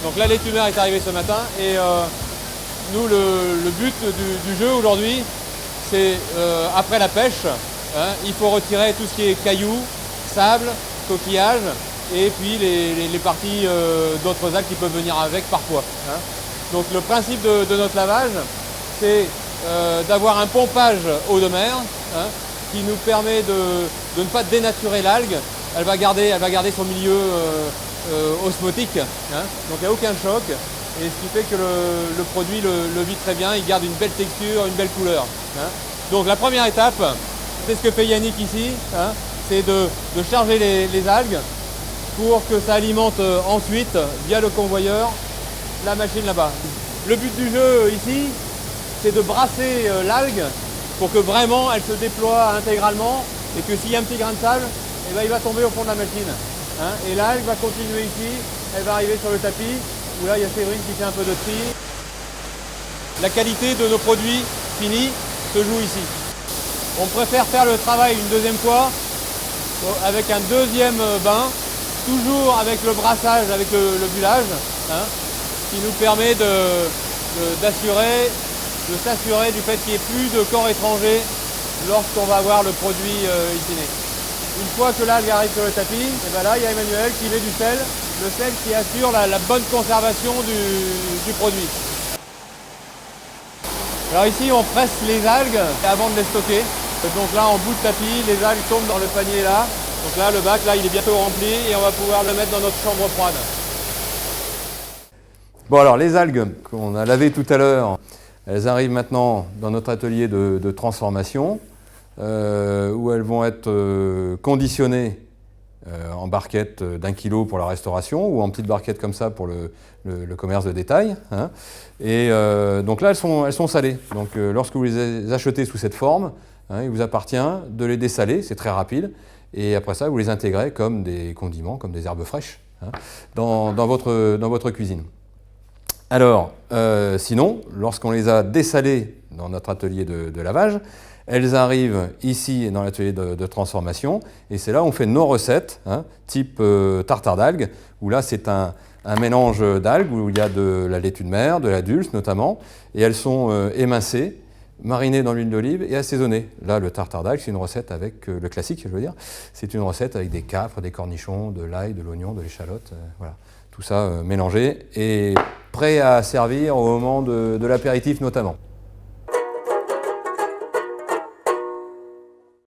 Donc la laitue mère est arrivée ce matin et nous le but du jeu aujourd'hui, c'est après la pêche, hein, il faut retirer tout ce qui est cailloux, sable, coquillages et puis les parties d'autres algues qui peuvent venir avec parfois. Hein. Donc le principe de notre lavage, c'est d'avoir un pompage eau de mer, hein, qui nous permet de ne pas dénaturer l'algue. Elle va garder son milieu osmotique, hein, donc il n'y a aucun choc. Et ce qui fait que le produit le vit très bien, il garde une belle texture, une belle couleur. Hein. Donc la première étape, c'est ce que fait Yannick ici, hein, c'est de charger les algues pour que ça alimente ensuite, via le convoyeur, la machine là-bas. Le but du jeu ici, c'est de brasser l'algue pour que vraiment elle se déploie intégralement et que s'il y a un petit grain de sable, eh ben, il va tomber au fond de la machine. Hein, et l'algue va continuer ici, elle va arriver sur le tapis, où là il y a Séverine qui fait un peu de tri. La qualité de nos produits finis se joue ici. On préfère faire le travail une deuxième fois avec un deuxième bain, toujours avec le brassage, avec le bullage, hein, qui nous permet de s'assurer du fait qu'il n'y ait plus de corps étrangers lorsqu'on va avoir le produit inciné. Une fois que l'algue arrive sur le tapis, et ben là il y a Emmanuel qui met du sel, le sel qui assure la bonne conservation du produit. Alors ici on presse les algues avant de les stocker. Donc là en bout de tapis, les algues tombent dans le panier là. Donc là le bac là il est bientôt rempli et on va pouvoir le mettre dans notre chambre froide. Bon alors les algues qu'on a lavées tout à l'heure, elles arrivent maintenant dans notre atelier de transformation où elles vont être conditionnées en barquettes d'1 kilo pour la restauration ou en petites barquettes comme ça pour le commerce de détail. Hein. Et donc là, elles sont salées. Donc lorsque vous les achetez sous cette forme, hein, il vous appartient de les dessaler, c'est très rapide. Et après ça, vous les intégrez comme des condiments, comme des herbes fraîches, hein, dans votre cuisine. Alors, sinon, lorsqu'on les a dessalées dans notre atelier de lavage, elles arrivent ici dans l'atelier de transformation et c'est là où on fait nos recettes, hein, type tartare d'algues, où là c'est un mélange d'algues où il y a de la laitue de mer, de la dulce notamment, et elles sont émincées, marinées dans l'huile d'olive et assaisonnées. Là le tartare d'algues c'est une recette avec le classique, je veux dire, c'est une recette avec des capres, des cornichons, de l'ail, de l'oignon, de l'échalote, voilà. Tout ça mélangé et prêt à servir au moment de l'apéritif notamment.